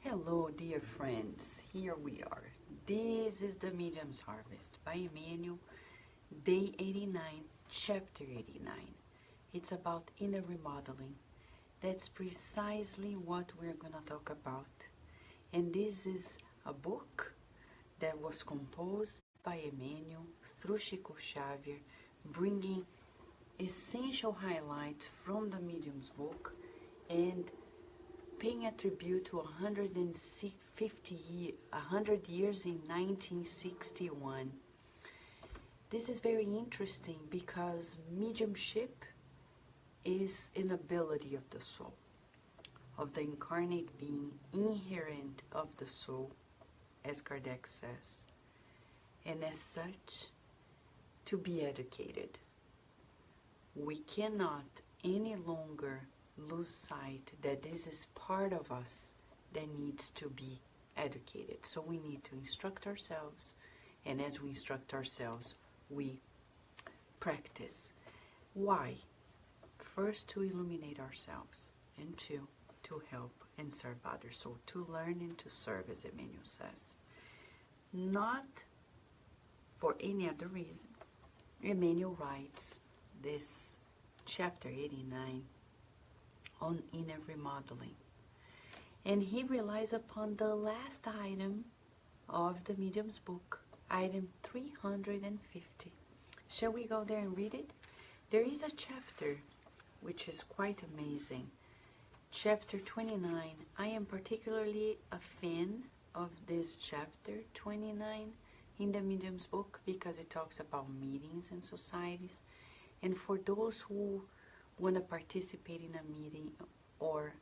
Hello, dear friends. Here we are. This is the Medium's Harvest by Emmanuel, day 89, chapter 89. It's about inner remodeling. That's precisely what we're going to talk about. And this is a book that was composed by Emmanuel through Xavier, bringing essential highlights from the Medium's book and paying a tribute to 100 years in 1961. This is very interesting because mediumship is an ability of the soul, of the incarnate being, inherent of the soul, as Kardec says, and as such, to be educated. We cannot any longer lose sight that this is part of us that needs to be educated. So we need to instruct ourselves, and as we instruct ourselves, we practice. Why? First, to illuminate ourselves, and two, to help and serve others. So to learn and to serve, as Emmanuel says. Not for any other reason. Emmanuel writes this chapter 89 on inner remodeling. And he relies upon the last item of the Medium's book, item 350. Shall we go there and read it? There is a chapter which is quite amazing. Chapter 29. I am particularly a fan of this chapter 29 in the Medium's book because it talks about meetings and societies. And for those who want to participate in a meeting or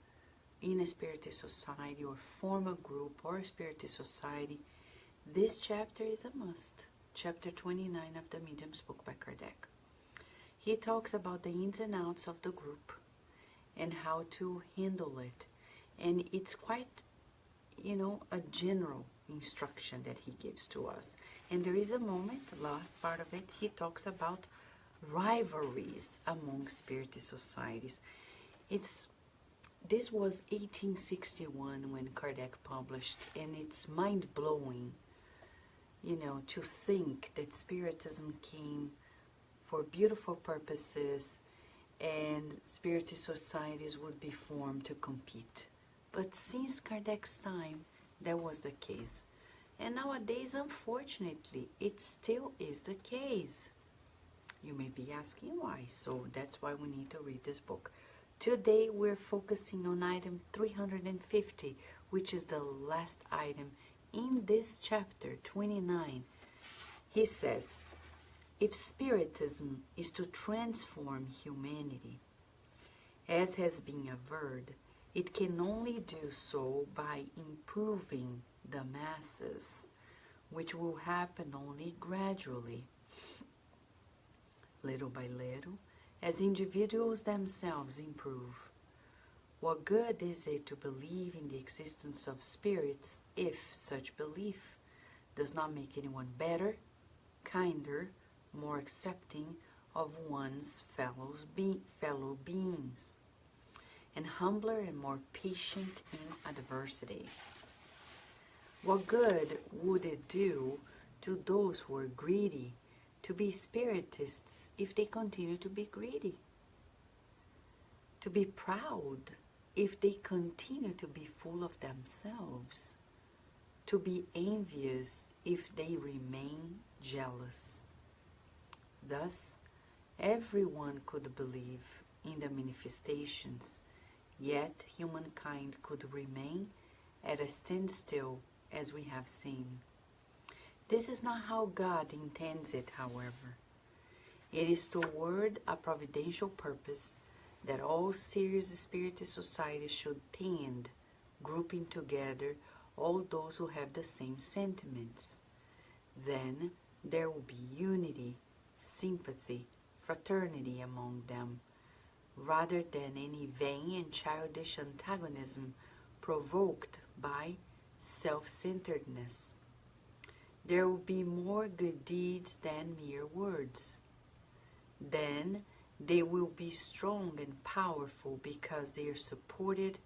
in a spiritist society or form a group or a spiritist society, this chapter is a must. Chapter 29 of the Medium's book by Kardec. He talks about the ins and outs of the group and how to handle it. And it's quite, a general instruction that he gives to us. And there is a moment, the last part of it, he talks about rivalries among spiritist societies. This was 1861 when Kardec published, and it's mind-blowing, to think that Spiritism came for beautiful purposes and spiritist societies would be formed to compete. But since Kardec's time, that was the case. And nowadays, unfortunately, it still is the case. You may be asking why, so that's why we need to read this book. Today we're focusing on item 350, which is the last item in this chapter 29. He says, if Spiritism is to transform humanity, as has been averred, it can only do so by improving the masses, which will happen only gradually. Little by little, as individuals themselves improve. What good is it to believe in the existence of spirits if such belief does not make anyone better, kinder, more accepting of one's fellow beings, and humbler and more patient in adversity? What good would it do to those who are greedy to be spiritists if they continue to be greedy? To be proud if they continue to be full of themselves? To be envious if they remain jealous? Thus, everyone could believe in the manifestations, yet humankind could remain at a standstill, as we have seen. This is not how God intends it, however. It is toward a providential purpose that all serious spiritist societies should tend, grouping together all those who have the same sentiments. Then there will be unity, sympathy, fraternity among them, rather than any vain and childish antagonism provoked by self-centeredness. There will be more good deeds than mere words. Then they will be strong and powerful because they are supported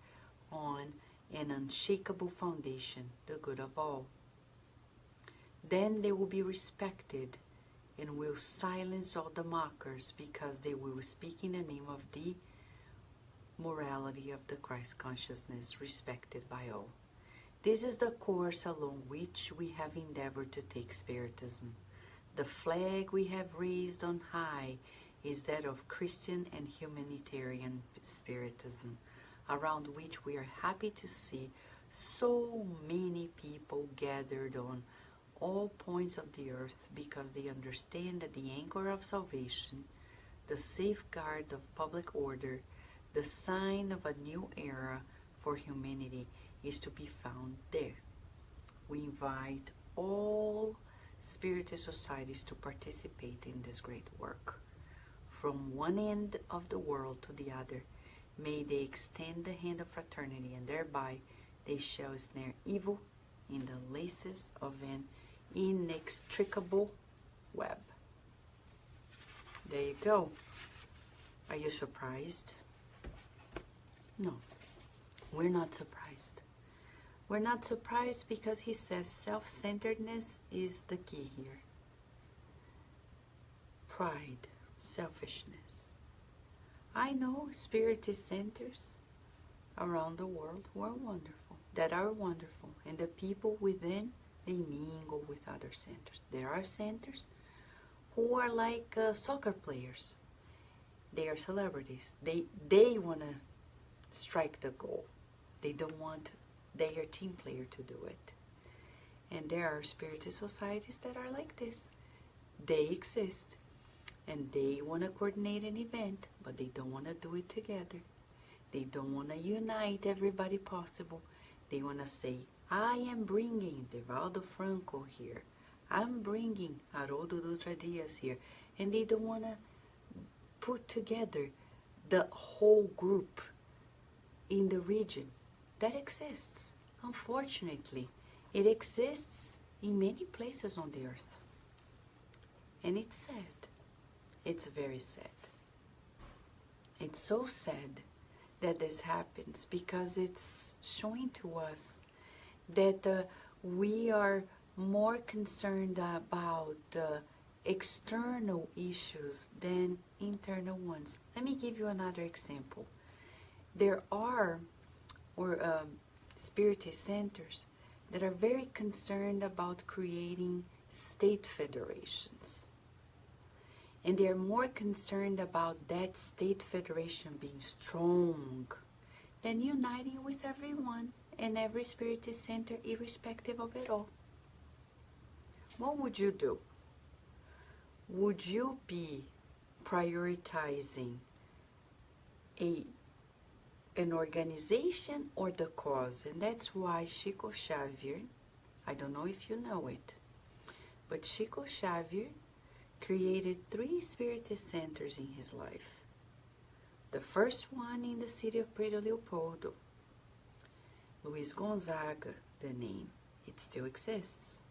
on an unshakable foundation, the good of all. Then they will be respected and will silence all the mockers, because they will speak in the name of the morality of the Christ consciousness, respected by all. This is the course along which we have endeavored to take Spiritism. The flag we have raised on high is that of Christian and humanitarian Spiritism, around which we are happy to see so many people gathered on all points of the earth, because they understand that the anchor of salvation, the safeguard of public order, the sign of a new era for humanity is to be found there. We invite all Spiritist societies to participate in this great work. From one end of the world to the other, may they extend the hand of fraternity, and thereby they shall snare evil in the laces of an inextricable web. There you go. Are you surprised? No, we're not surprised. We're not surprised because he says self-centeredness is the key here. Pride, selfishness. I know Spiritist centers around the world who are wonderful, and the people within, they mingle with other centers. There are centers who are like soccer players. They are celebrities. They want to strike the goal. They don't want their team player to do it. And there are Spiritist societies that are like this. They exist, and they want to coordinate an event, but they don't want to do it together. They don't want to unite everybody possible. They want to say, I am bringing Divaldo Franco here. I'm bringing Haroldo Dutra Dias here. And they don't want to put together the whole group in the region. That exists. Unfortunately, it exists in many places on the earth. And it's sad. It's very sad. It's so sad that this happens, because it's showing to us that we are more concerned about external issues than internal ones. Let me give you another example. There are Spiritist centers that are very concerned about creating state federations. And they are more concerned about that state federation being strong than uniting with everyone and every Spiritist center, irrespective of it all. What would you do? Would you be prioritizing an organization or the cause? And that's why Chico Xavier, I don't know if you know it, but Chico Xavier created 3 Spiritist centers in his life. The first one in the city of Preto Leopoldo. Luiz Gonzaga, the name, it still exists.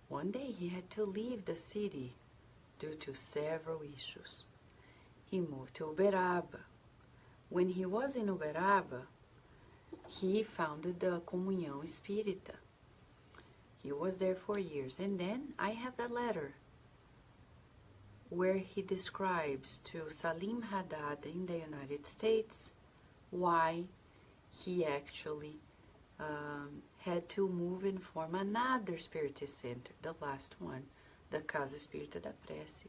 One day he had to leave the city due to several issues. He moved to Uberaba. When he was in Uberaba, he founded the Comunhão Espírita. He was there for years. And then I have a letter where he describes to Salim Haddad in the United States why he actually had to move and form another Spiritist center, the last one, the Casa Espírita da Prece.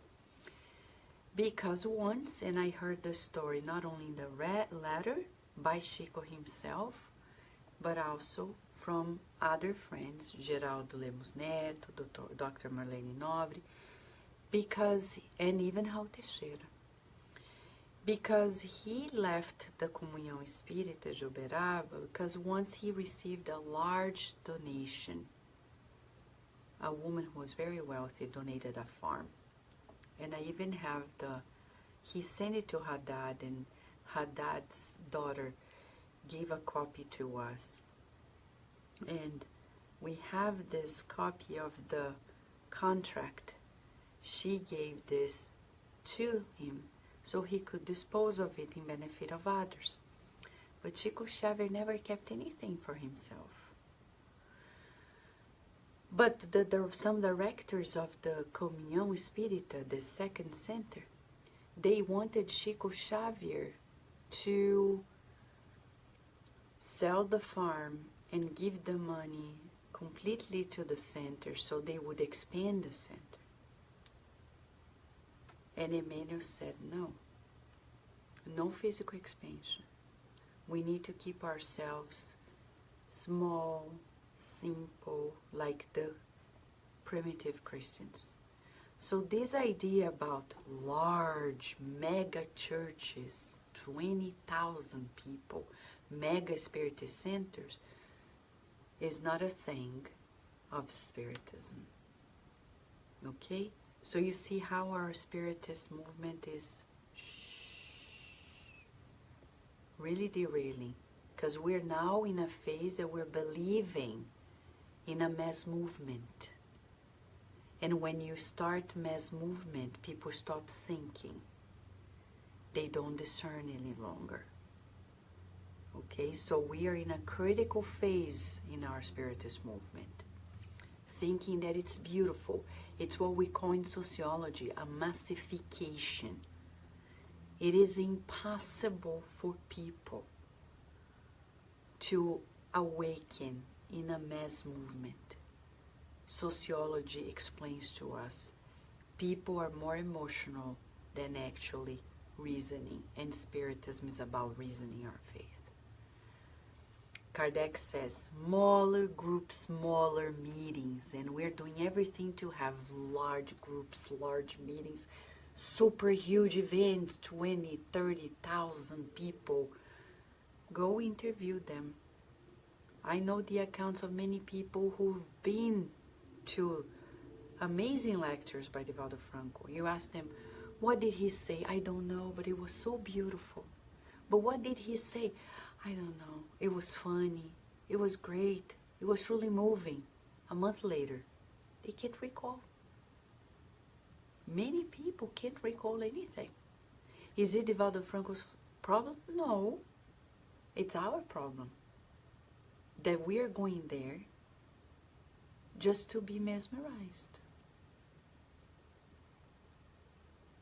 Because once, and I heard the story not only in the letter by Chico himself, but also from other friends, Geraldo Lemos Neto, Dr. Marlene Nobre, and even Raul Teixeira, because he left the Comunhão Espírita de Uberaba because once he received a large donation. A woman who was very wealthy donated a farm. And I even have he sent it to Haddad, and Haddad's daughter gave a copy to us. And we have this copy of the contract. She gave this to him so he could dispose of it in benefit of others. But Chico Xavier never kept anything for himself. But some directors of the Comunhão Espírita, the second center, they wanted Chico Xavier to sell the farm and give the money completely to the center so they would expand the center. And Emmanuel said, no, no physical expansion. We need to keep ourselves small, simple, like the primitive Christians. So this idea about large mega churches, 20,000 people, mega spiritist centers, is not a thing of Spiritism. Okay? So you see how our Spiritist movement is really derailing. Because we're now in a phase that we're believing in a mass movement. And when you start mass movement, people stop thinking. They don't discern any longer. Okay, so we are in a critical phase in our Spiritist movement. Thinking that it's beautiful. It's what we call in sociology a massification. It is impossible for people to awaken in a mass movement. Sociology explains to us people are more emotional than actually reasoning, and Spiritism is about reasoning our faith. Kardec says smaller groups, smaller meetings, and we're doing everything to have large groups, large meetings, super huge events, 20, 30,000 people. Go interview them. I know the accounts of many people who've been to amazing lectures by Divaldo Franco. You ask them, what did he say? I don't know, but it was so beautiful. But what did he say? I don't know. It was funny. It was great. It was truly moving. A month later, they can't recall. Many people can't recall anything. Is it Divaldo Franco's problem? No. It's our problem. That we are going there just to be mesmerized.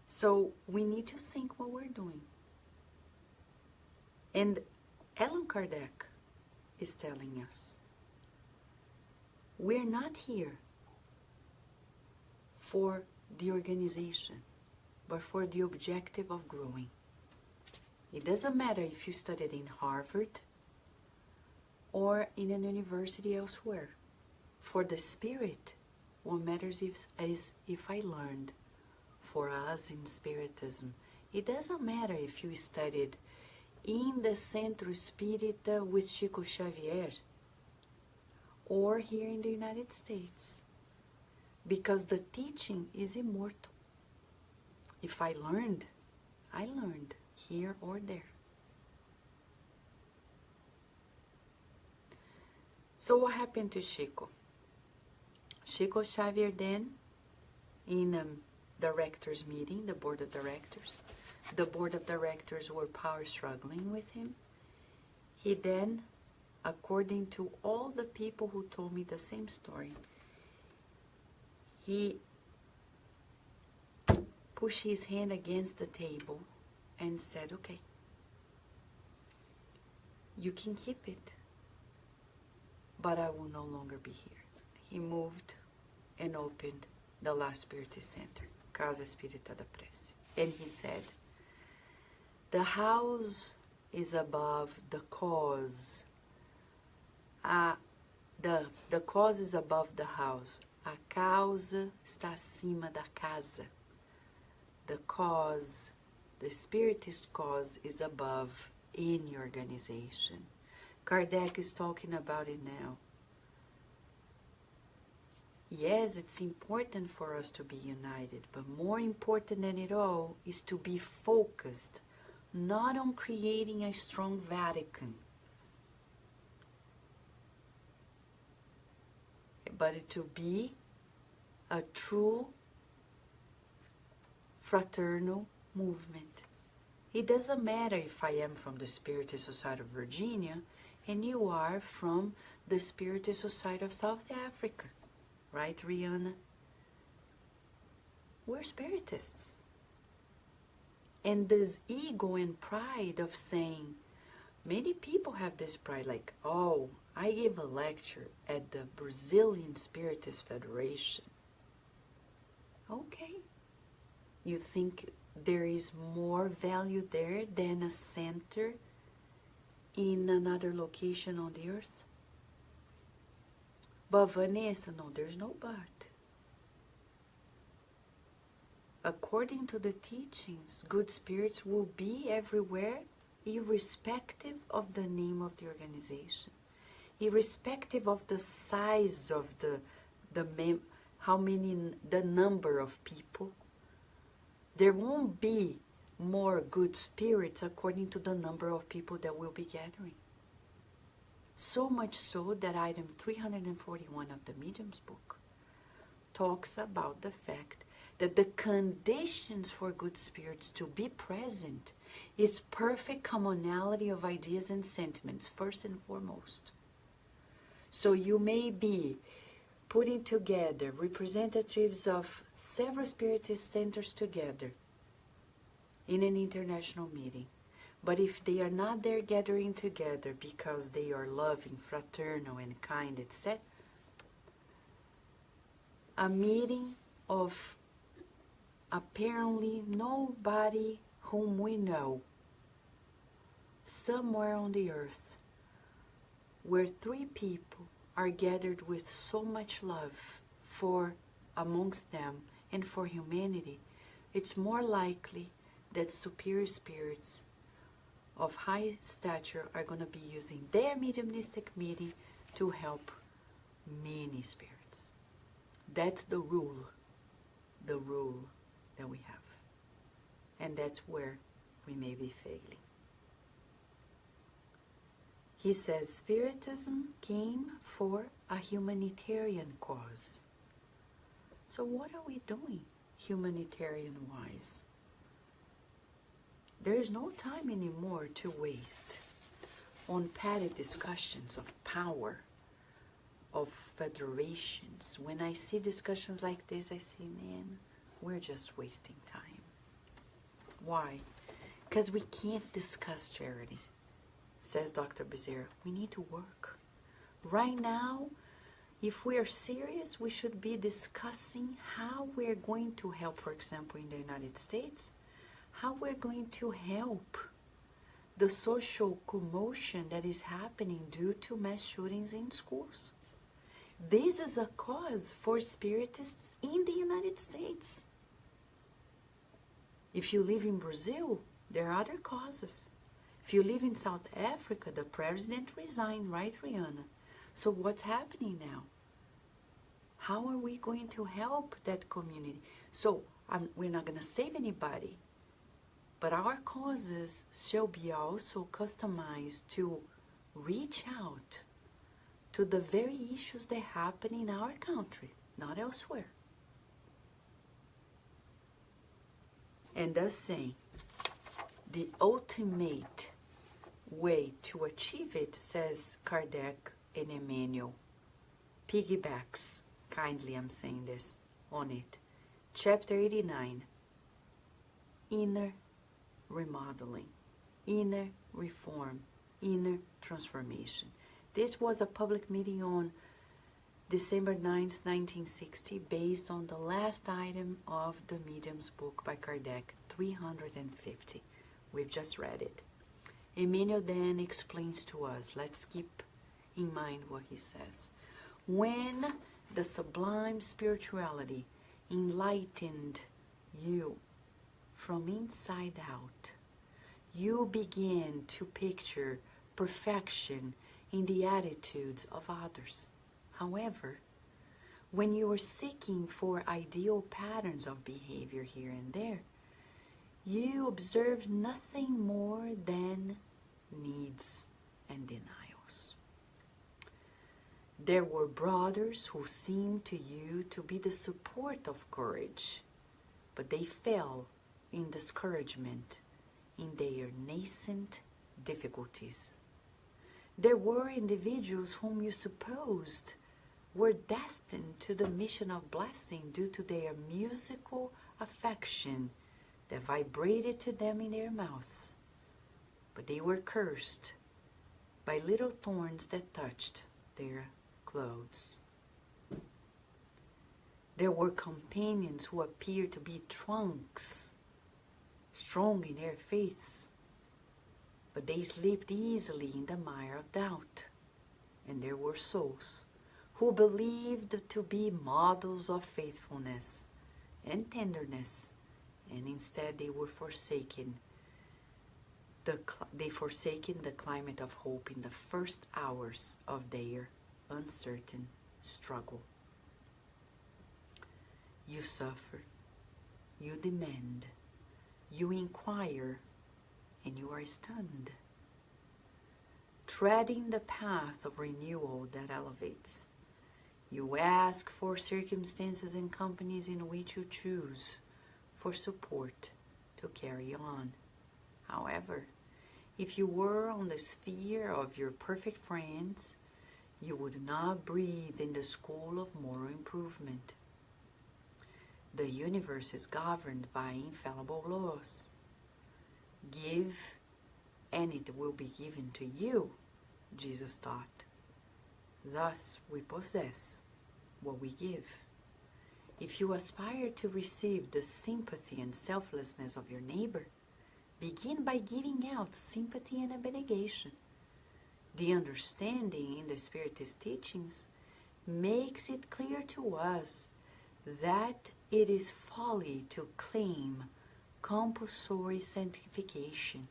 So we need to think what we're doing. And Allan Kardec is telling us, we're not here for the organization, but for the objective of growing. It doesn't matter if you studied in Harvard or in an university elsewhere. For the spirit, what matters is if I learned. For us in Spiritism, it doesn't matter if you studied in the Centro Espírita with Chico Xavier or here in the United States, because the teaching is immortal. If I learned here or there. So what happened to Chico? Chico Xavier then, in directors meeting, the board of directors were power struggling with him. He then, according to all the people who told me the same story, he pushed his hand against the table and said, okay, you can keep it, but I will no longer be here. He moved and opened the last Spiritist Center, Casa Espírita da Prece. And he said, the house is above the cause. The cause is above the house. A causa está acima da casa. The cause, the Spiritist cause, is above any organization. Kardec is talking about it now. Yes, it's important for us to be united, but more important than it all is to be focused, not on creating a strong Vatican, but to be a true fraternal movement. It doesn't matter if I am from the Spiritist Society of Virginia and you are from the Spiritist Society of South Africa. Right, Rihanna? We're Spiritists. And this ego and pride of saying, many people have this pride like, oh, I gave a lecture at the Brazilian Spiritist Federation. Okay. You think there is more value there than a center in another location on the earth? But Vanessa, no, there's no but. According to the teachings, good spirits will be everywhere, irrespective of the name of the organization, irrespective of the size of the number of people. There won't be more good spirits according to the number of people that will be gathering. So much so that item 341 of the Medium's book talks about the fact that the conditions for good spirits to be present is perfect commonality of ideas and sentiments, first and foremost. So you may be putting together representatives of several spiritist centers together in an international meeting. But if they are not there gathering together because they are loving, fraternal, and kind, etc., a meeting of apparently nobody whom we know, somewhere on the earth, where three people are gathered with so much love for amongst them and for humanity, it's more likely that superior spirits of high stature are going to be using their mediumistic meeting to help many spirits. That's the rule that we have. And that's where we may be failing. He says, Spiritism came for a humanitarian cause. So what are we doing humanitarian-wise? There is no time anymore to waste on petty discussions of power, of federations. When I see discussions like this, I say, man, we're just wasting time. Why? Because we can't discuss charity, says Dr. Bezerra. We need to work. Right now, if we are serious, we should be discussing how we're going to help, for example, in the United States, how we're going to help the social commotion that is happening due to mass shootings in schools. This is a cause for spiritists in the United States. If you live in Brazil, there are other causes. If you live in South Africa, the president resigned, right, Rihanna? So what's happening now? How are we going to help that community? So we're not going to save anybody, but our causes shall be also customized to reach out to the very issues that happen in our country, not elsewhere. And thus saying, the ultimate way to achieve it, says Kardec and Emmanuel, piggybacks, kindly I'm saying this, on it. Chapter 89, inner remodeling, inner reform, inner transformation. This was a public meeting on December 9th, 1960, based on the last item of the Medium's book by Kardec, 350. We've just read it. Emmanuel then explains to us, let's keep in mind what he says. When the sublime spirituality enlightened you from inside out, you begin to picture perfection in the attitudes of others. However, when you are seeking for ideal patterns of behavior here and there, you observe nothing more than needs and denials. There were brothers who seemed to you to be the support of courage, but they fell in discouragement in their nascent difficulties. There were individuals whom you supposed were destined to the mission of blessing due to their musical affection that vibrated to them in their mouths, but they were cursed by little thorns that touched their clothes. There were companions who appeared to be trunks, strong in their faiths, but they slipped easily in the mire of doubt. And there were souls who believed to be models of faithfulness and tenderness, and instead they were forsaken. They forsaken the climate of hope in the first hours of their uncertain struggle. You suffer, you demand, you inquire, and you are stunned, treading the path of renewal that elevates. You ask for circumstances and companies in which you choose for support to carry on. However, if you were on the sphere of your perfect friends, you would not breathe in the school of moral improvement. The universe is governed by infallible laws. Give, and it will be given to you, Jesus taught. Thus we possess what we give. If you aspire to receive the sympathy and selflessness of your neighbor, begin by giving out sympathy and abnegation. The understanding in the Spiritist teachings makes it clear to us that it is folly to claim compulsory sanctification,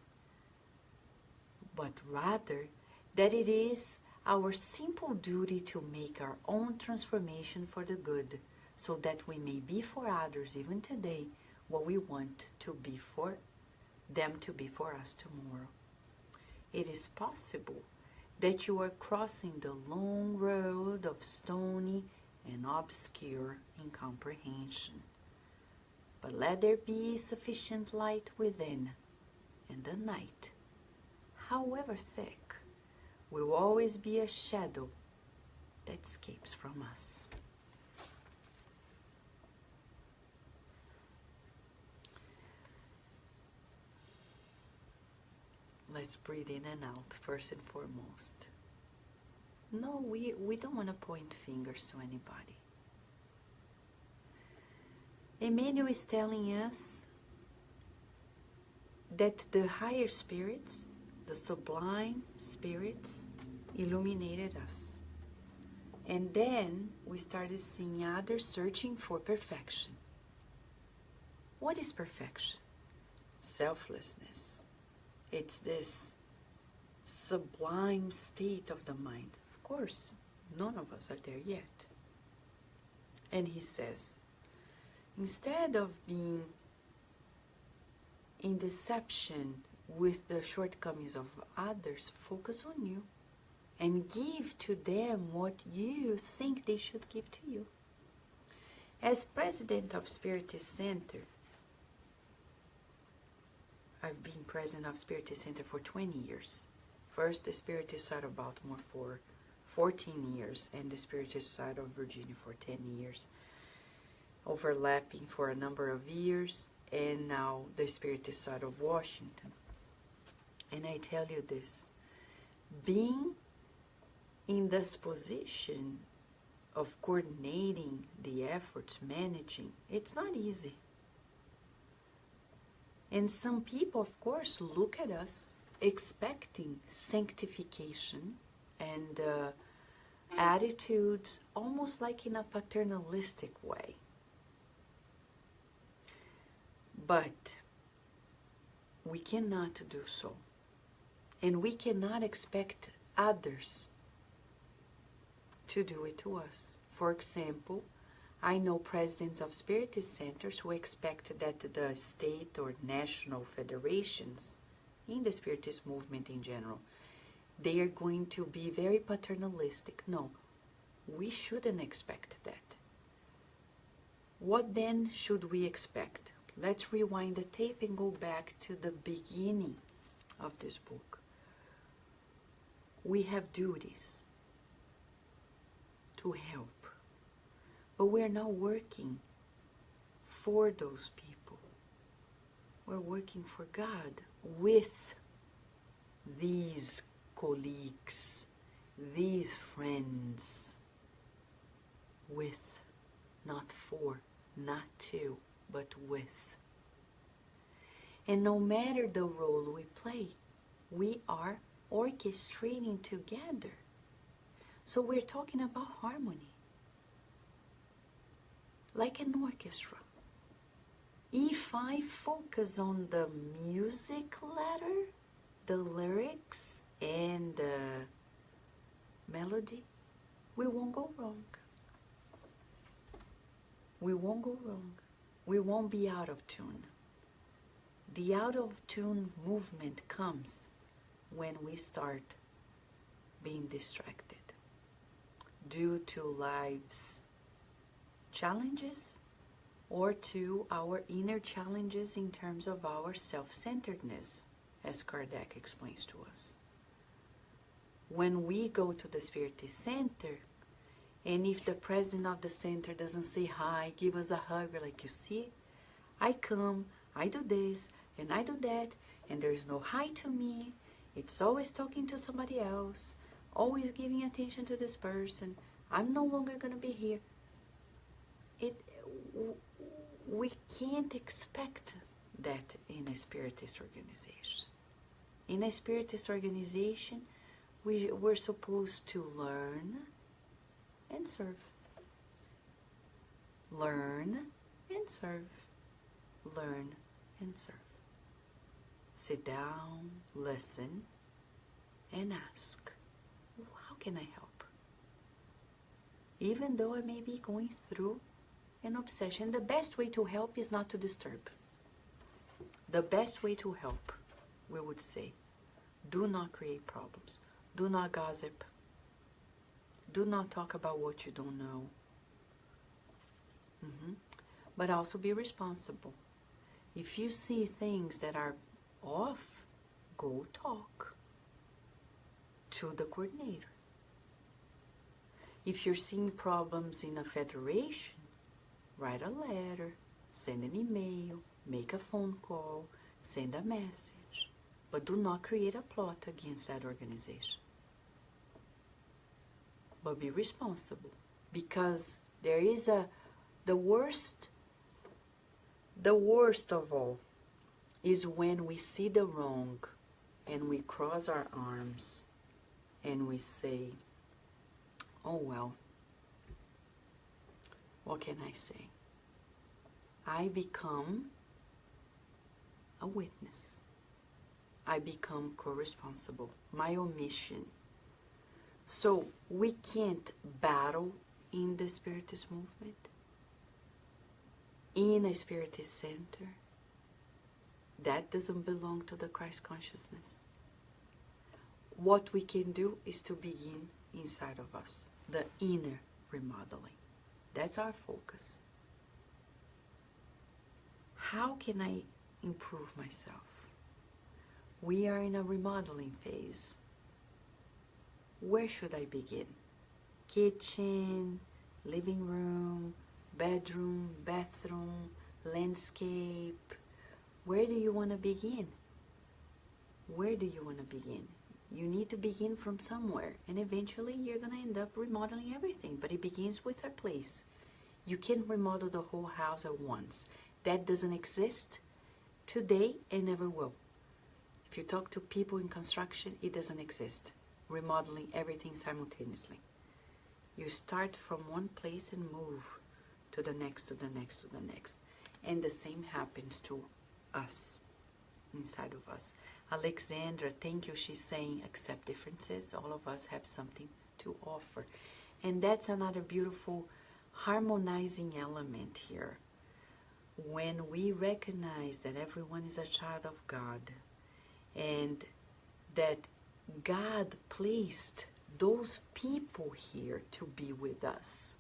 but rather that it is our simple duty to make our own transformation for the good, so that we may be for others even today what we want to be for them to be for us tomorrow. It is possible that you are crossing the long road of stony and obscure incomprehension, but let there be sufficient light within, and the night, however thick, will always be a shadow that escapes from us. Let's breathe in and out first and foremost. No, we don't want to point fingers to anybody. Emmanuel is telling us that the higher spirits, the sublime spirits, illuminated us. And then we started seeing others searching for perfection. What is perfection? Selflessness. It's this sublime state of the mind. Of course, none of us are there yet. And he says, instead of being in deception with the shortcomings of others, focus on you and give to them what you think they should give to you. As president of Spiritist Center, I've been president of Spiritist Center for 20 years. First, the Spiritist side of Baltimore for 14 years, and the Spiritist side of Virginia for 10 years. Overlapping for a number of years, and now the Spiritist side of Washington. And I tell you this, being in this position of coordinating the efforts, managing, it's not easy. And some people, of course, look at us expecting sanctification and attitudes almost like in a paternalistic way. But we cannot do so. And we cannot expect others to do it to us. For example, I know presidents of Spiritist centers who expect that the state or national federations in the Spiritist movement in general, they are going to be very paternalistic. No, we shouldn't expect that. What then should we expect? Let's rewind the tape and go back to the beginning of this book. We have duties to help, but we're not working for those people. We're working for God with these colleagues, these friends, with, not for, not to, but with. And no matter the role we play, we are orchestrating together. So we're talking about harmony, like an orchestra. If I focus on the music letter, the lyrics, and the melody, we won't go wrong. We won't go wrong. We won't be out of tune. The out of tune movement comes when we start being distracted due to life's challenges or to our inner challenges in terms of our self-centeredness, as Kardec explains to us. When we go to the Spiritist Center, and if the president of the center doesn't say hi, give us a hug, we're like, you see, I come, I do this, and I do that, and there's no hi to me. It's always talking to somebody else, always giving attention to this person. I'm no longer going to be here. We can't expect that in a Spiritist organization. In a Spiritist organization, we're supposed to learn and serve. Learn and serve. Learn and serve. Sit down, listen, and ask, how can I help? Even though I may be going through an obsession, the best way to help is not to disturb. The best way to help, we would say, do not create problems. Do not gossip. Do not talk about what you don't know. But also be responsible. If you see things that are off, go talk to the coordinator. If you're seeing problems in a federation, write a letter, send an email, make a phone call, send a message. But do not create a plot against that organization. But be responsible, because there is the worst of all is when we see the wrong and we cross our arms and we say, oh well, what can I say? I become a witness. I become co-responsible. My omission. So we can't battle in the Spiritist movement, in a Spiritist center. That doesn't belong to the Christ consciousness. What we can do is to begin inside of us, the inner remodeling. That's our focus. How can I improve myself? We are in a remodeling phase. Where should I begin? Kitchen, living room, bedroom, bathroom, landscape. Where do you want to begin? Where do you want to begin? You need to begin from somewhere, and eventually you're going to end up remodeling everything, but it begins with a place. You can't remodel the whole house at once. That doesn't exist today and never will. If you talk to people in construction, it doesn't exist. Remodeling everything simultaneously. You start from one place and move to the next, to the next, to the next. And the same happens to us, inside of us. Alexandra, thank you, she's saying, accept differences. All of us have something to offer. And that's another beautiful harmonizing element here. When we recognize that everyone is a child of God, and that God placed those people here to be with us,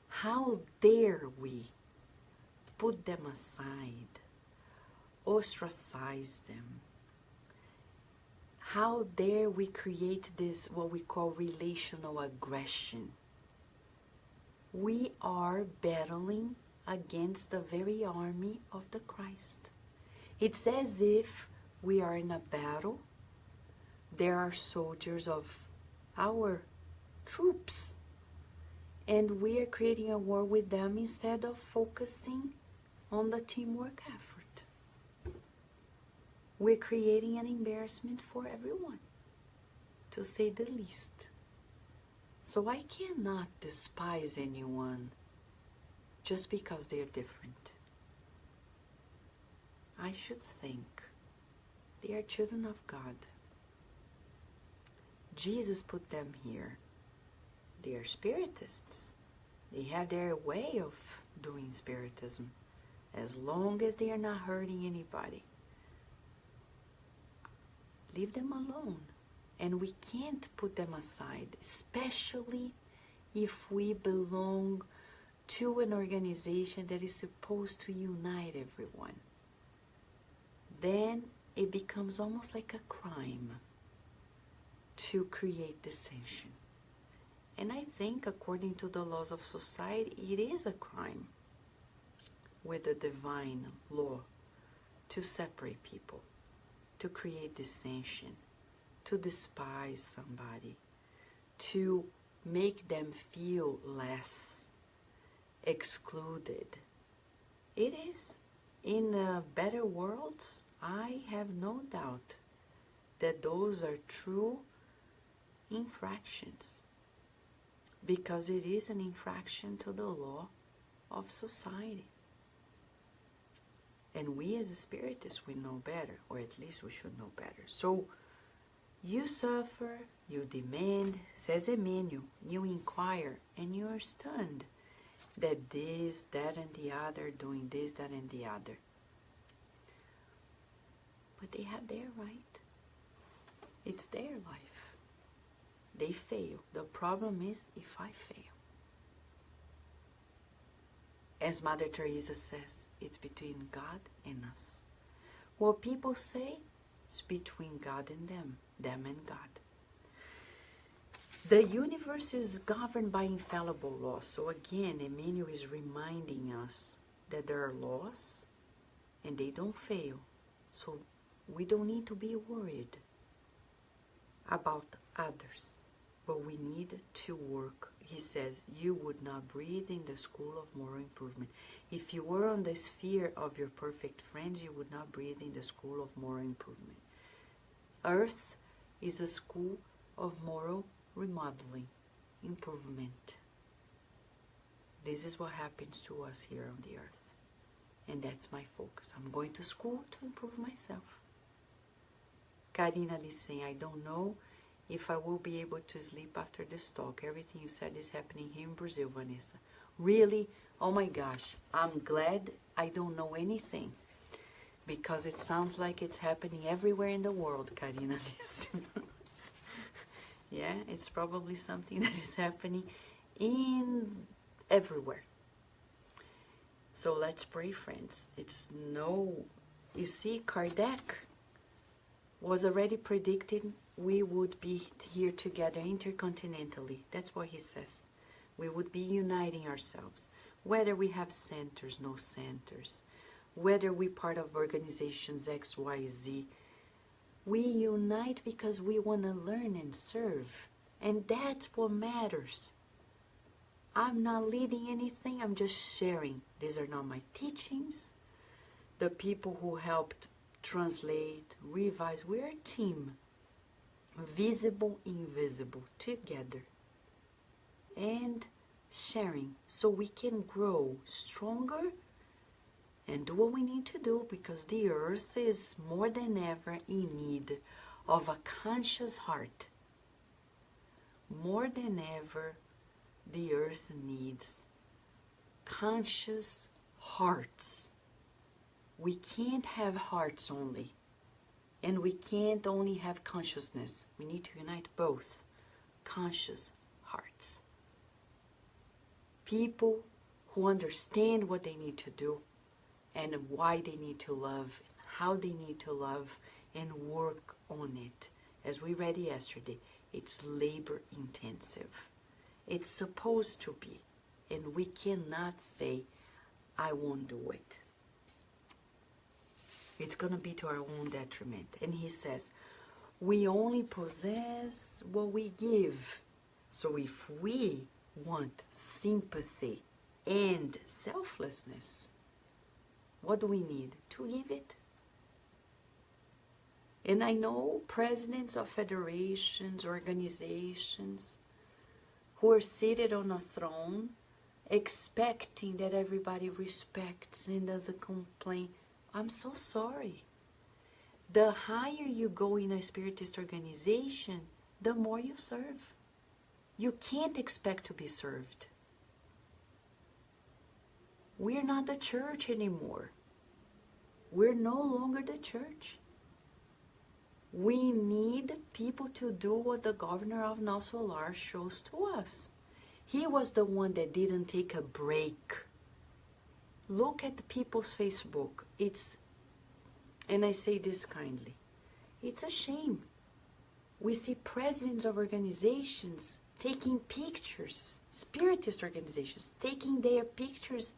how dare we put them aside, ostracize them. How dare we create this, what we call relational aggression? We are battling against the very army of the Christ. It's as if we are in a battle. There are soldiers of our troops, and we are creating a war with them instead of focusing on the teamwork effort. We're creating an embarrassment for everyone, to say the least. So I cannot despise anyone just because they're different. I should think they are children of God. Jesus put them here. They are spiritists. They have their way of doing spiritism, as long as they are not hurting anybody. Leave them alone. And we can't put them aside, especially if we belong to an organization that is supposed to unite everyone. Then it becomes almost like a crime to create dissension. And I think, according to the laws of society, it is a crime with the divine law to separate people, to create dissension, to despise somebody, to make them feel less, excluded. It is. In better worlds, I have no doubt that those are true infractions, because it is an infraction to the law of society. And we as spiritists, we know better, or at least we should know better. So you suffer, you demand, says Emmanuel, you inquire, and you are stunned that this, that, and the other, doing this, that, and the other. But they have their right. It's their life. They fail. The problem is if I fail. As Mother Teresa says, it's between God and us. What people say is between God and them and God. The universe is governed by infallible laws. So again, Emmanuel is reminding us that there are laws and they don't fail. So we don't need to be worried about others, but we need to work. He says, you would not breathe in the school of moral improvement. If you were on the sphere of your perfect friends, you would not breathe in the school of moral improvement. Earth is a school of moral remodeling, improvement. This is what happens to us here on the earth. And that's my focus. I'm going to school to improve myself. Karina is saying, I don't know if I will be able to sleep after this talk. Everything you said is happening here in Brazil, Vanessa. Really? Oh my gosh. I'm glad I don't know anything, because it sounds like it's happening everywhere in the world, Karina. Yeah, it's probably something that is happening everywhere. So let's pray, friends. You see, Kardec was already predicting we would be here together intercontinentally. That's what he says. We would be uniting ourselves, whether we have centers, no centers, whether we're part of organizations X, Y, Z. We unite because we want to learn and serve. And that's what matters. I'm not leading anything, I'm just sharing. These are not my teachings. The people who helped translate, revise, we're a team. Visible, invisible, together. And sharing, so we can grow stronger and do what we need to do, because the earth is more than ever in need of a conscious heart. More than ever, the earth needs conscious hearts. We can't have hearts only, and we can't only have consciousness. We need to unite both. Conscious hearts. People who understand what they need to do, and why they need to love, how they need to love, and work on it. As we read yesterday, it's labor intensive. It's supposed to be. And we cannot say, I won't do it. It's going to be to our own detriment. And he says, we only possess what we give. So if we want sympathy and selflessness, what do we need? To give it. And I know presidents of federations, organizations, who are seated on a throne, expecting that everybody respects and doesn't complain. I'm so sorry. The higher you go in a spiritist organization, the more you serve. You can't expect to be served. We're not the church anymore. We're no longer the church. We need people to do what the governor of Nosso Lar shows to us. He was the one that didn't take a break. Look at people's Facebook. And I say this kindly, it's a shame. We see presidents of organizations taking pictures, spiritist organizations, taking their pictures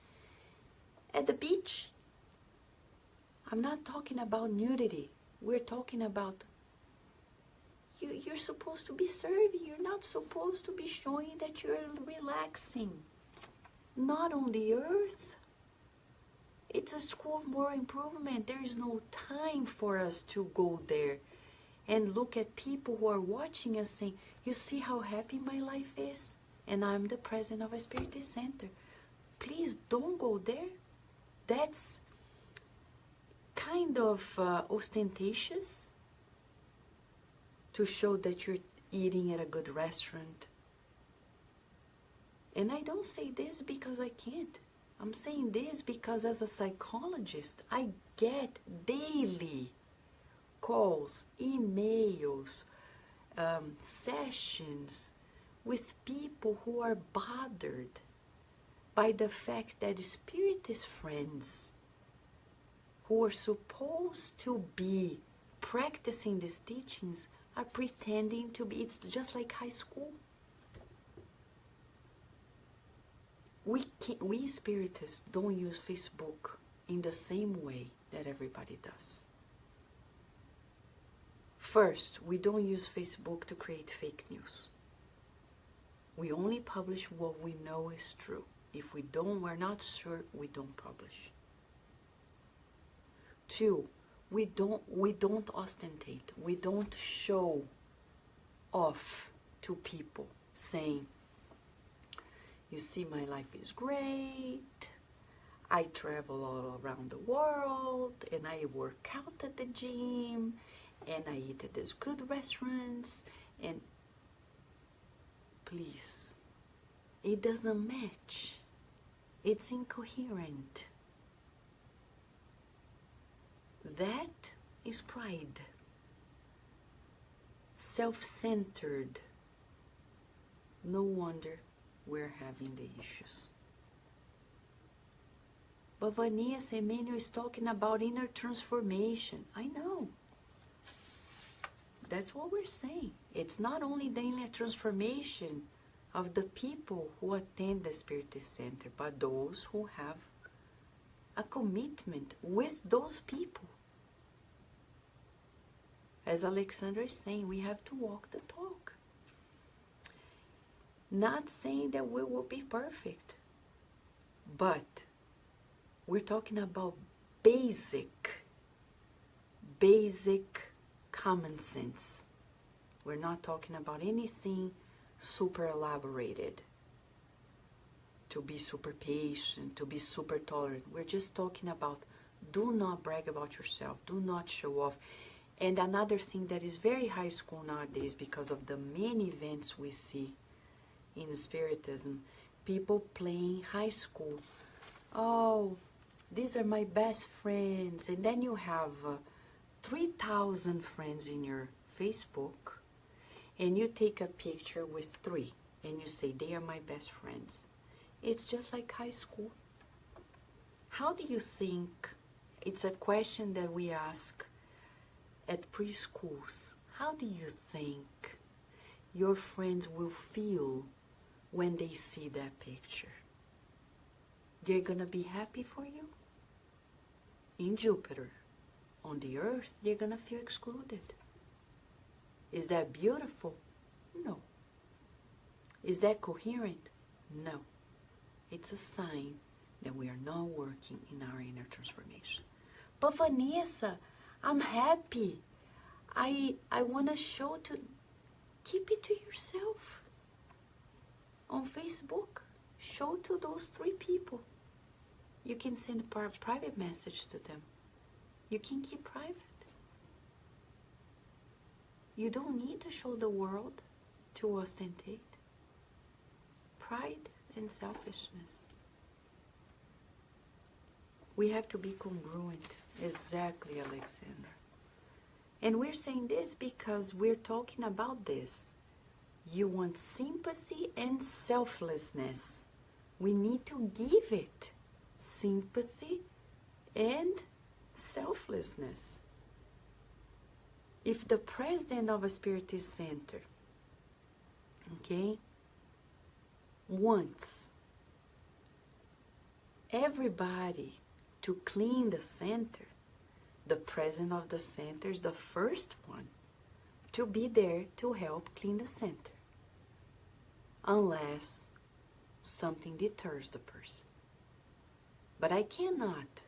at the beach. I'm not talking about nudity. We're talking about you're supposed to be serving. You're not supposed to be showing that you're relaxing. Not on the earth. It's a school of moral improvement. There is no time for us to go there and look at people who are watching us saying, you see how happy my life is? And I'm the president of a spiritist center. Please don't go there. That's kind of ostentatious to show that you're eating at a good restaurant. And I don't say this because I can't. I'm saying this because as a psychologist, I get daily calls, emails, sessions with people who are bothered by the fact that spiritist friends who are supposed to be practicing these teachings are pretending to be. It's just like high school. We spiritists don't use Facebook in the same way that everybody does. First, we don't use Facebook to create fake news. We only publish what we know is true. If we're not sure, we don't publish. 2, we don't ostentate. We don't show off to people saying, you see, my life is great. I travel all around the world, and I work out at the gym, and I eat at these good restaurants, and please, it doesn't match. It's incoherent. That is pride. Self-centered. No wonder we're having the issues. But Vanessa, Emmanuel is talking about inner transformation. I know. That's what we're saying. It's not only the inner transformation of the people who attend the Spiritist Center, but those who have a commitment with those people. As Alexandra is saying, we have to walk the talk. Not saying that we will be perfect, but we're talking about basic common sense. We're not talking about anything super elaborated, to be super patient, to be super tolerant. We're just talking about, do not brag about yourself, do not show off. And another thing that is very high school nowadays, because of the many events we see in Spiritism, people playing high school. Oh, these are my best friends. And then you have 3,000 friends in your Facebook, and you take a picture with 3, and you say, they are my best friends. It's just like high school. How do you think, it's a question that we ask at preschools, how do you think your friends will feel when they see that picture? They're gonna be happy for you? In Jupiter, on the Earth, they're gonna feel excluded. Is that beautiful? No. Is that coherent? No. It's a sign that we are not working in our inner transformation. But Vanessa, I'm happy. I want to show to, keep it to yourself. On Facebook, show to those 3 people. You can send a private message to them. You can keep private. You don't need to show the world to ostentate. Pride and selfishness. We have to be congruent. Exactly, Alexandra. And we're saying this because we're talking about this. You want sympathy and selflessness. We need to give it sympathy and selflessness. If the president of a spiritist center, okay, wants everybody to clean the center, the president of the center is the first one to be there to help clean the center, unless something deters the person. But I cannot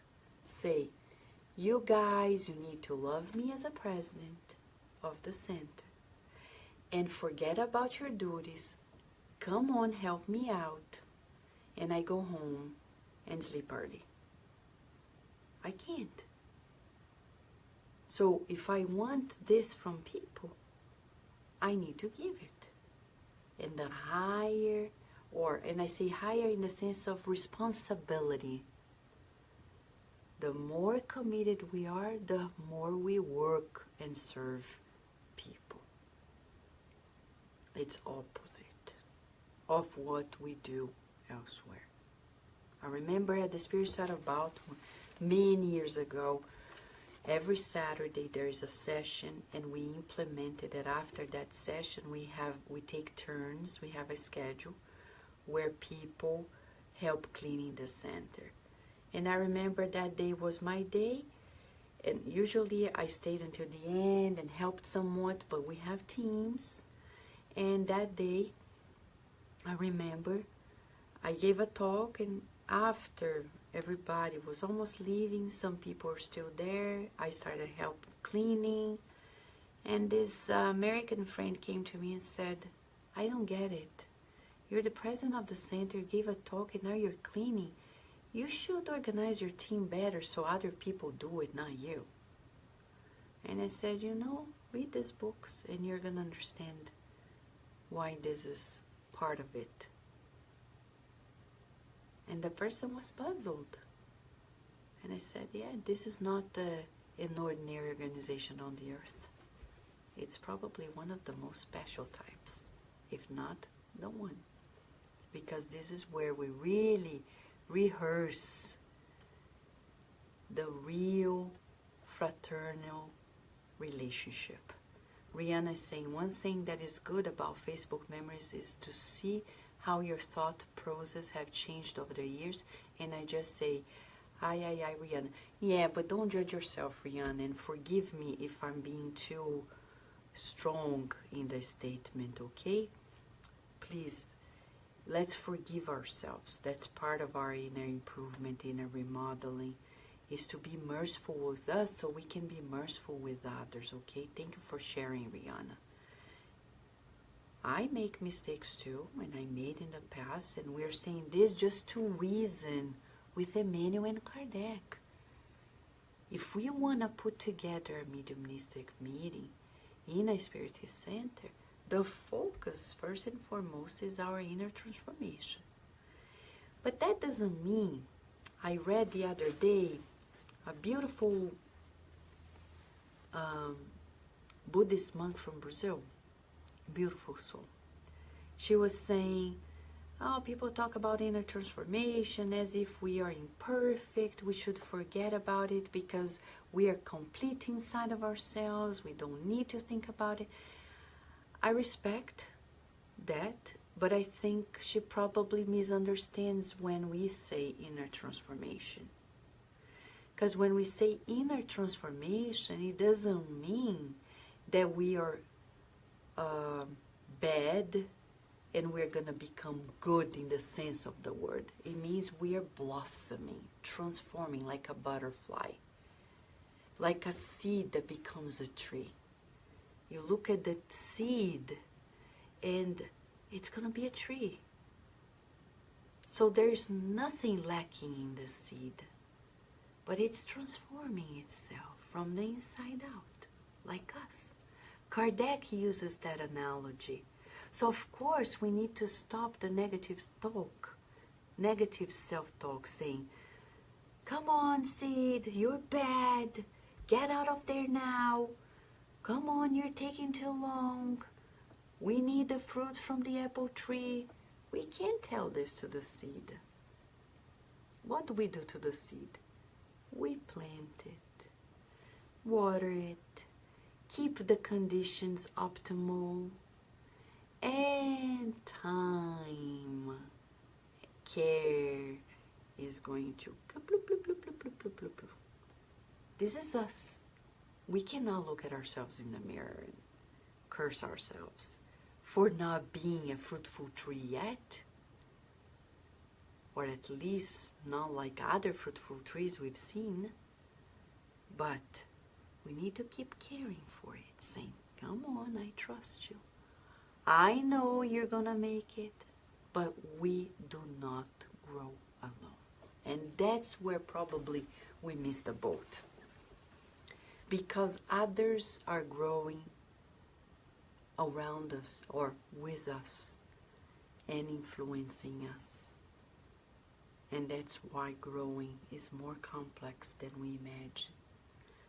say, you guys, you need to love me as a president of the center and forget about your duties. Come on, help me out. And I go home and sleep early. I can't. So if I want this from people, I need to give it. And the higher, and I say higher in the sense of responsibility, the more committed we are, the more we work and serve people. It's opposite of what we do elsewhere. I remember at the Spirit Side of Baltimore, many years ago, every Saturday there is a session, and we implemented that after that session we take turns, we have a schedule where people help cleaning the center. And I remember that day was my day, and usually I stayed until the end and helped somewhat, but we have teams. And that day, I remember I gave a talk, and after everybody was almost leaving, some people were still there, I started help cleaning, and this American friend came to me and said, I don't get it. You're the president of the center, you gave a talk, and now you're cleaning. You should organize your team better so other people do it, not you. And I said, read these books and you're going to understand why this is part of it. And the person was puzzled. And I said, yeah, this is not an ordinary organization on the earth. It's probably one of the most special types, if not the one. Because this is where we really rehearse the real fraternal relationship. Rihanna is saying one thing that is good about Facebook Memories is to see how your thought process have changed over the years. And I just say, aye, Rihanna. Yeah, but don't judge yourself, Rihanna, and forgive me if I'm being too strong in the statement, okay? Please, let's forgive ourselves. That's part of our inner improvement, inner remodeling, is to be merciful with us so we can be merciful with others, okay? Thank you for sharing, Rihanna. I make mistakes too, and I made in the past, and we're saying this just to reason with Emmanuel and Kardec. If we want to put together a mediumistic meeting in a spiritist center, the focus, first and foremost, is our inner transformation. But that doesn't mean, I read the other day, a beautiful Buddhist monk from Brazil, beautiful soul. She was saying, Oh, people talk about inner transformation as if we are imperfect. We should forget about it because we are complete inside of ourselves. We don't need to think about it. I respect that, but I think she probably misunderstands when we say inner transformation. Because when we say inner transformation, it doesn't mean that we are bad and we're going to become good in the sense of the word. It means we are blossoming, transforming like a butterfly, like a seed that becomes a tree. You look at the seed and it's going to be a tree. So there is nothing lacking in the seed, but it's transforming itself from the inside out, like us. Kardec uses that analogy. So of course we need to stop the negative talk, negative self-talk, saying, come on seed, you're bad, get out of there now, come on, you're taking too long, we need the fruits from the apple tree. We can't tell this to the seed. What do we do to the seed? We plant it, water it, keep the conditions optimal, and time, care is going to bloop, bloop, bloop, bloop, bloop, bloop, bloop, bloop, bloop. This is us. We cannot look at ourselves in the mirror and curse ourselves for not being a fruitful tree yet, or at least not like other fruitful trees we've seen. But we need to keep caring for it, saying, come on, I trust you. I know you're gonna make it, but we do not grow alone. And that's where probably we miss the boat. Because others are growing around us or with us and influencing us. And that's why growing is more complex than we imagine.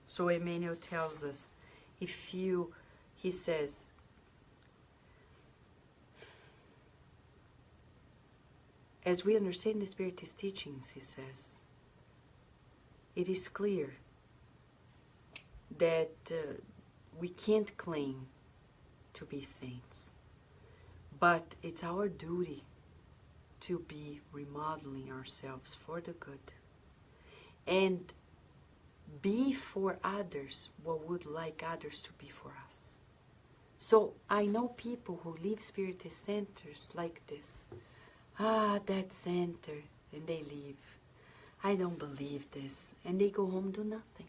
So Emmanuel tells us, he says, as we understand the Spiritist teachings, he says, it is clear that we can't claim to be saints, but it's our duty to be remodeling ourselves for the good and be for others what would like others to be for us. So I know people who leave Spiritist centers like this. That center, and they leave. I don't believe this, and they go home, do nothing.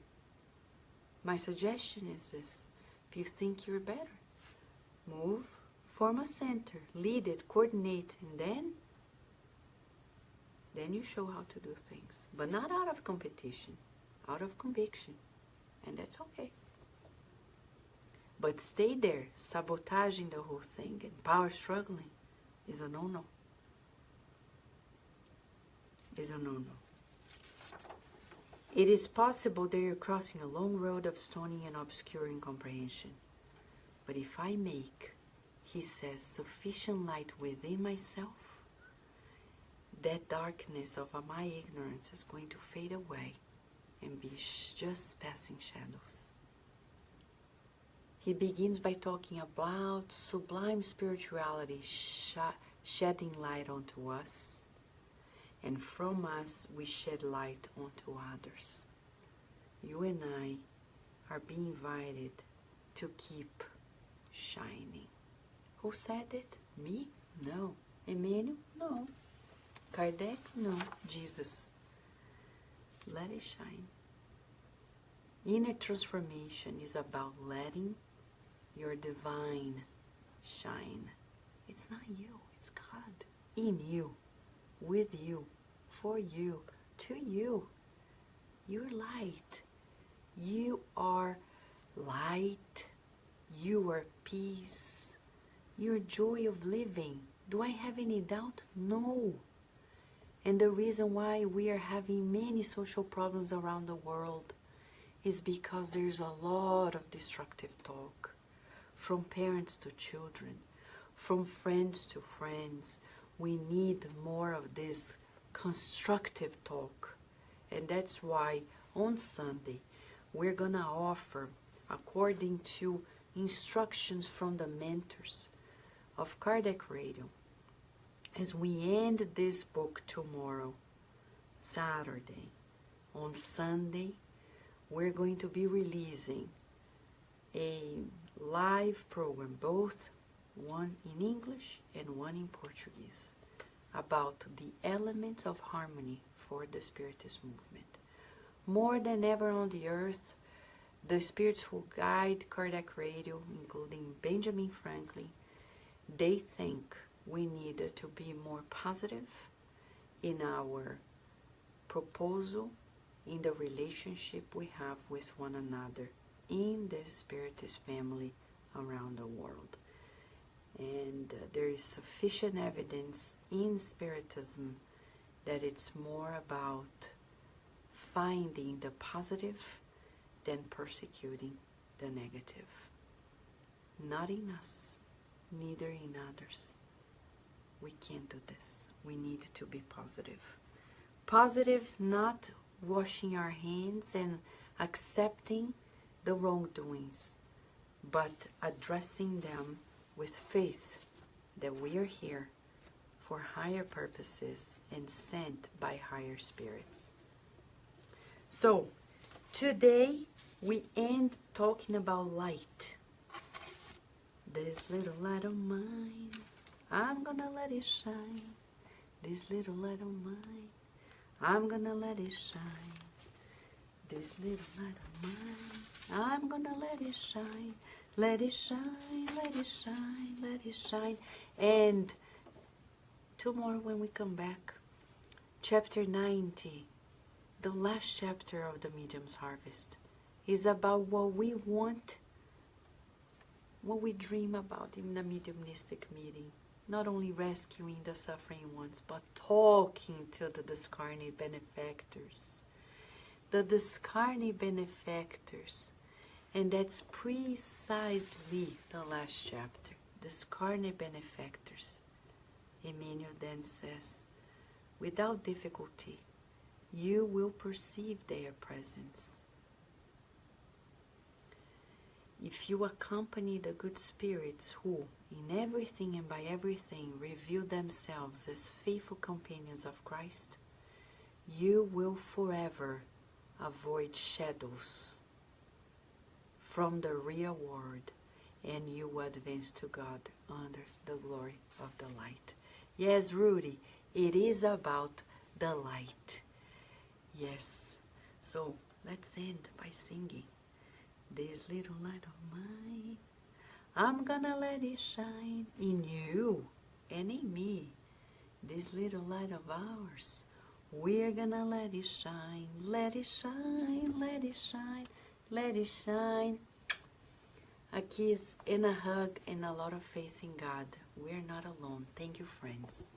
My suggestion is this: if you think you're better, move, form a center, lead it, coordinate, and then you show how to do things. But not out of competition, out of conviction, and that's okay. But stay there, sabotaging the whole thing and power struggling is a no-no. Is a no-no. It is possible that you're crossing a long road of stony and obscure incomprehension. But if I make, he says, sufficient light within myself, that darkness of my ignorance is going to fade away and be just passing shadows. He begins by talking about sublime spirituality shedding light onto us, and from us we shed light onto others. You and I are being invited to keep shining. Who said it? Me? No. Emmanuel? No. Kardec? No. Jesus. Let it shine. Inner transformation is about letting your divine shine. It's not you, it's God. In you, with you, for you, to you. You're light. You are light. You are peace. Your joy of living. Do I have any doubt? No. And the reason why we are having many social problems around the world is because there's a lot of destructive talk, from parents to children, from friends to friends, We need more of this constructive talk. And that's why on Sunday we're going to offer, according to instructions from the mentors of Kardec Radio, as we end this book tomorrow, Saturday, on Sunday, we're going to be releasing a live program, both one in English and one in Portuguese, about the elements of harmony for the Spiritist movement. More than ever on the earth, the spirits who guide Kardec Radio, including Benjamin Franklin, they think we need to be more positive in our proposal, in the relationship we have with one another in the Spiritist family around the world. And there is sufficient evidence in Spiritism that it's more about finding the positive than persecuting the negative. Not in us, neither in others. We can't do this. We need to be positive. Positive, not washing our hands and accepting the wrongdoings, but addressing them with faith that we are here for higher purposes and sent by higher spirits. So, today we end talking about light. This little light of mine, I'm gonna let it shine. This little light of mine, I'm gonna let it shine. This little light of mine, I'm gonna let it shine. Let it shine, let it shine, let it shine. And tomorrow when we come back, chapter 90, the last chapter of the Medium's Harvest, is about what we want, what we dream about in the mediumistic meeting. Not only rescuing the suffering ones, but talking to the discarnate benefactors. The discarnate benefactors. And that's precisely the last chapter. Discarnate benefactors. Emmanuel then says, without difficulty, you will perceive their presence. If you accompany the good spirits who, in everything and by everything, reveal themselves as faithful companions of Christ, you will forever avoid shadows from the real world, and you will advance to God under the glory of the light. Yes, Rudy, it is about the light. Yes. So let's end by singing. This little light of mine, I'm gonna let it shine in you and in me. This little light of ours, we're gonna let it shine. Let it shine, let it shine, let it shine. A kiss and a hug and a lot of faith in God. We're not alone. Thank you, friends.